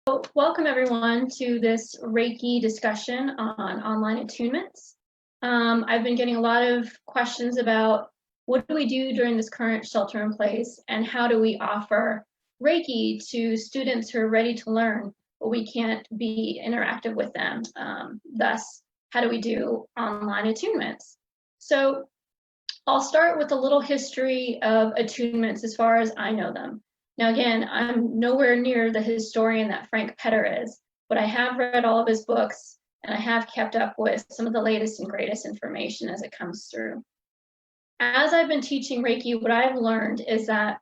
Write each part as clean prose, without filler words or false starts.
Welcome everyone to this Reiki discussion on online attunements. I've been getting a lot of questions about what do we do during this current shelter in place and how do we offer Reiki to students who are ready to learn, but we can't be interactive with them. Thus, how do we do online attunements? So I'll start with a little history of attunements as far as I know them. Now, again, I'm nowhere near the historian that Frank Petter is, but I have read all of his books and I have kept up with some of the latest and greatest information as it comes through. As I've been teaching Reiki, what I've learned is that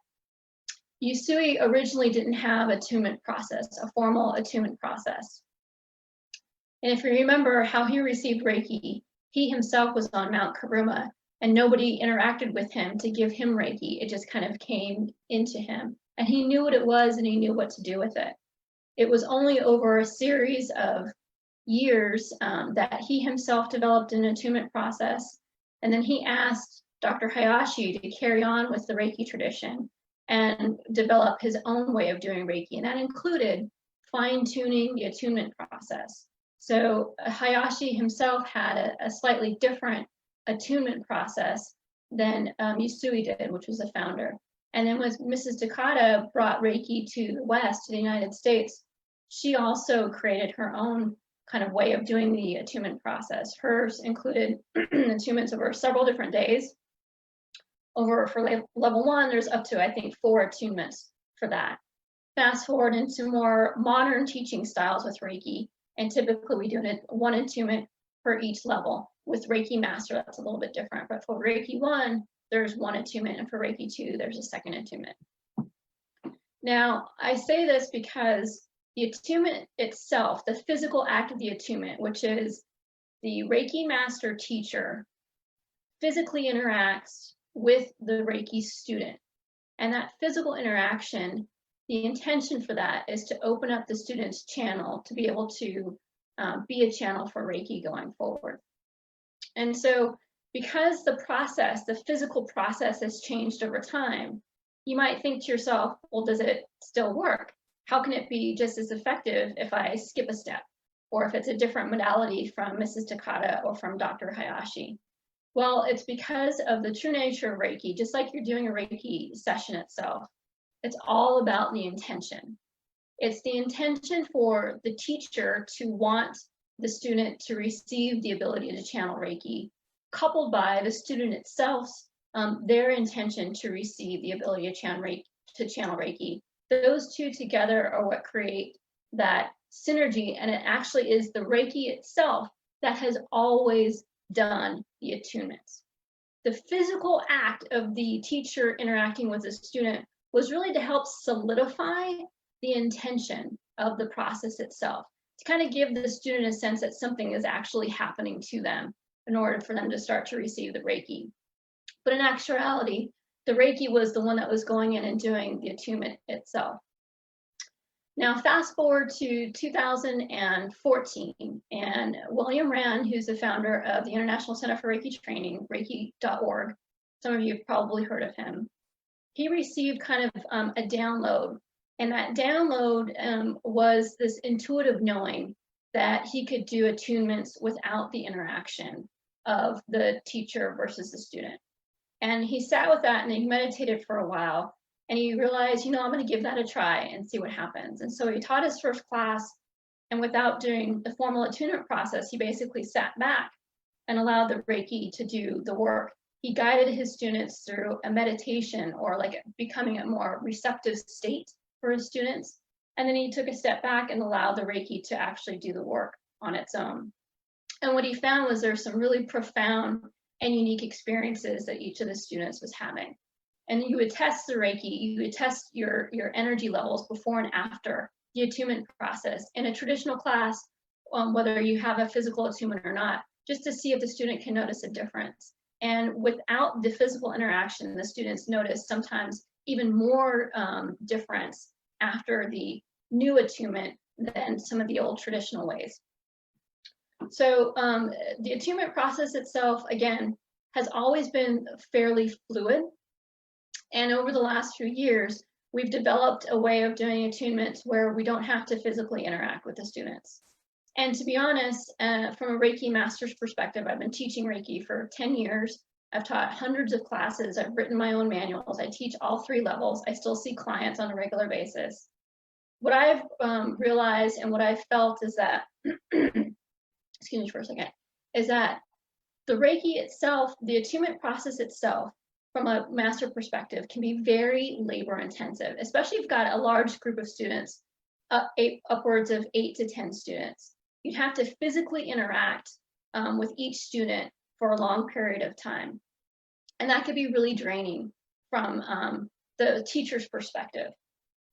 Usui originally didn't have an attunement process, a formal attunement process. And if you remember how he received Reiki, he himself was on Mount Karuma and nobody interacted with him to give him Reiki. It just kind of came into him. And he knew what it was and he knew what to do with it. It was only over a series of years that he himself developed an attunement process. And then he asked Dr. Hayashi to carry on with the Reiki tradition and develop his own way of doing Reiki. And that included fine-tuning the attunement process. So Hayashi himself had a slightly different attunement process than Usui did, which was the founder. And then when Mrs. Takata brought Reiki to the West, to the United States, she also created her own kind of way of doing the attunement process. Hers included attunements over several different days. For level 1, there's up to, I think, 4 attunements for that. Fast forward into more modern teaching styles with Reiki, and typically we do 1 attunement for each level. With Reiki Master, that's a little bit different, but for Reiki 1, there's 1 attunement, and for Reiki 2, there's a 2nd attunement. Now, I say this because the attunement itself, the physical act of the attunement, which is the Reiki Master teacher physically interacts with the Reiki student. And that physical interaction, the intention for that is to open up the student's channel to be able to be a channel for Reiki going forward. And so because the process, the physical process has changed over time, you might think to yourself, well, does it still work? How can it be just as effective if I skip a step, or if it's a different modality from Mrs. Takata or from Dr. Hayashi? Well, it's because of the true nature of Reiki, just like you're doing a Reiki session itself. It's all about the intention. It's the intention for the teacher to want the student to receive the ability to channel Reiki, coupled by the student itself, their intention to receive the ability to channel Reiki. Those two together are what create that synergy, and it actually is the Reiki itself that has always done the attunements. The physical act of the teacher interacting with the student was really to help solidify the intention of the process itself, to kind of give the student a sense that something is actually happening to them in order for them to start to receive the Reiki. But in actuality, the Reiki was the one that was going in and doing the attunement itself. Now, fast forward to 2014, and William Rand, who's the founder of the International Center for Reiki Training, Reiki.org, some of you have probably heard of him, he received kind of a download. And that download was this intuitive knowing that he could do attunements without the interaction of the teacher versus the student. And he sat with that and he meditated for a while. And he realized, I'm going to give that a try and see what happens. And so he taught his first class, and without doing the formal attunement process, he basically sat back and allowed the Reiki to do the work. He guided his students through a meditation, or like becoming a more receptive state for his students. And then he took a step back and allowed the Reiki to actually do the work on its own. And what he found was there's some really profound and unique experiences that each of the students was having. And you would test the Reiki, you would test your energy levels before and after the attunement process in a traditional class, whether you have a physical attunement or not, just to see if the student can notice a difference. And without the physical interaction, the students notice sometimes even more difference after the new attunement than some of the old traditional ways. So the attunement process itself, again, has always been fairly fluid. And over the last few years, we've developed a way of doing attunements where we don't have to physically interact with the students. And to be honest, from a Reiki master's perspective, I've been teaching Reiki for 10 years. I've taught hundreds of classes. I've written my own manuals. I teach all 3 levels. I still see clients on a regular basis. What I've realized and what I've felt is that, excuse me for a second, is that the Reiki itself, the attunement process itself, from a master perspective, can be very labor intensive, especially if you've got a large group of students, upwards of 8 to 10 students. You'd have to physically interact with each student for a long period of time. And that could be really draining from the teacher's perspective.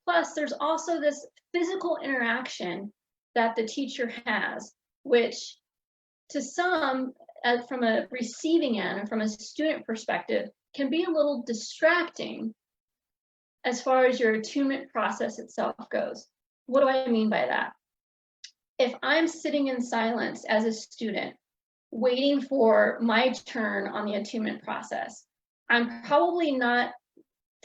Plus, there's also this physical interaction that the teacher has, which to some, from a receiving end or from a student perspective, can be a little distracting as far as your attunement process itself goes. What do I mean by that? If I'm sitting in silence as a student, waiting for my turn on the attunement process, I'm probably not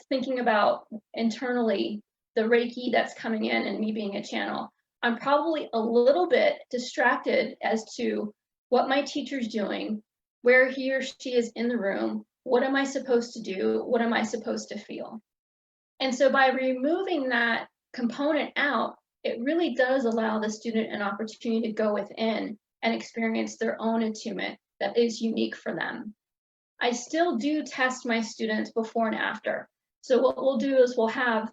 thinking about internally the Reiki that's coming in and me being a channel. I'm probably a little bit distracted as to what my teacher's doing, where he or she is in the room, what am I supposed to do, what am I supposed to feel? And so by removing that component out, it really does allow the student an opportunity to go within and experience their own attunement that is unique for them. I still do test my students before and after. So what we'll do is we'll have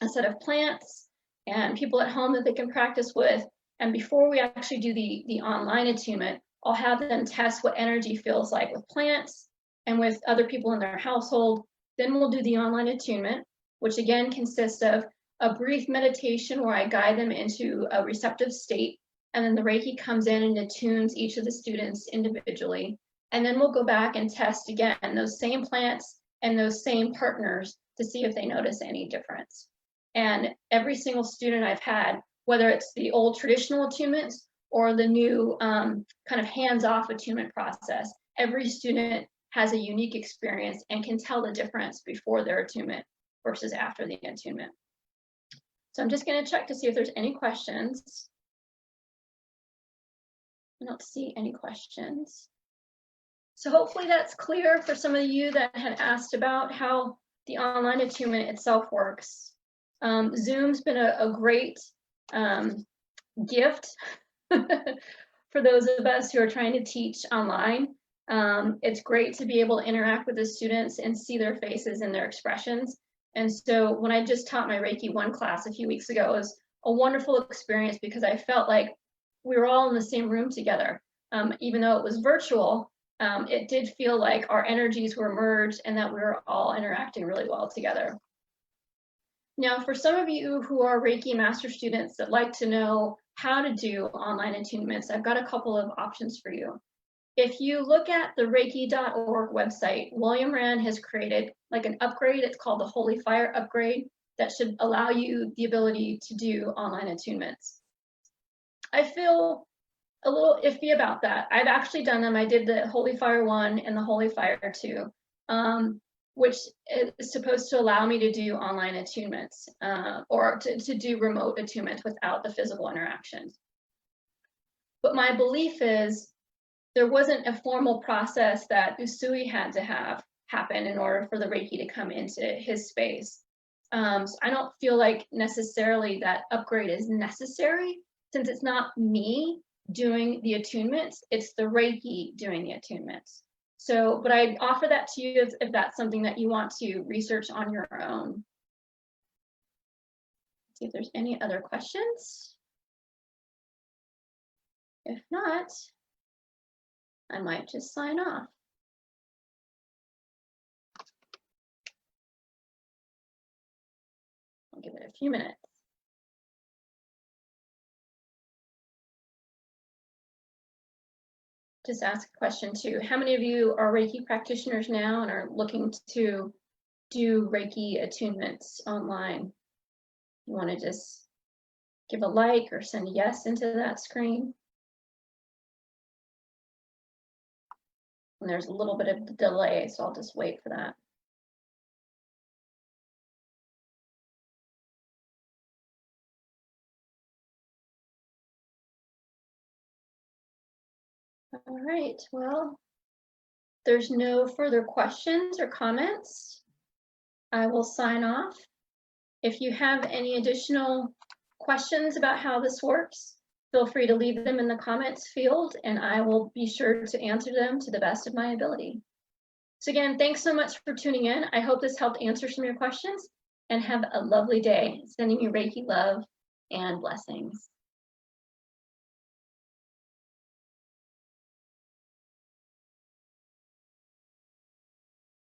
a set of plants and people at home that they can practice with. And before we actually do the online attunement, I'll have them test what energy feels like with plants and with other people in their household. Then we'll do the online attunement, which again consists of a brief meditation where I guide them into a receptive state. And then the Reiki comes in and attunes each of the students individually. And then we'll go back and test again those same plants and those same partners to see if they notice any difference. And every single student I've had, whether it's the old traditional attunements or the new kind of hands-off attunement process, every student has a unique experience and can tell the difference before their attunement versus after the attunement. So I'm just going to check to see if there's any questions. I don't see any questions. So hopefully that's clear for some of you that had asked about how the online attunement itself works. Zoom's been a great gift for those of us who are trying to teach online. It's great to be able to interact with the students and see their faces and their expressions. And so when I just taught my Reiki 1 class a few weeks ago, it was a wonderful experience because I felt like we were all in the same room together. Even though it was virtual, it did feel like our energies were merged and that we were all interacting really well together. Now, for some of you who are Reiki master students that like to know how to do online attunements, I've got a couple of options for you. If you look at the Reiki.org website, William Rand has created like an upgrade. It's called the Holy Fire upgrade that should allow you the ability to do online attunements. I feel a little iffy about that. I've actually done them. I did the Holy Fire 1 and the Holy Fire 2, which is supposed to allow me to do online attunements or to do remote attunements without the physical interaction. But my belief is there wasn't a formal process that Usui had to have happen in order for the Reiki to come into his space. So I don't feel like necessarily that upgrade is necessary since it's not me doing the attunements, it's the Reiki doing the attunements. So, but I'd offer that to you if that's something that you want to research on your own. Let's see if there's any other questions. If not, I might just sign off. I'll give it a few minutes. Just ask a question too. How many of you are Reiki practitioners now and are looking to do Reiki attunements online? You want to just give a like or send a yes into that screen? And there's a little bit of delay, so I'll just wait for that. All right, well, there's no further questions or comments. I will sign off. If you have any additional questions about how this works, feel free to leave them in the comments field and I will be sure to answer them to the best of my ability. So again, thanks so much for tuning in. I hope this helped answer some of your questions and have a lovely day. Sending you Reiki love and blessings.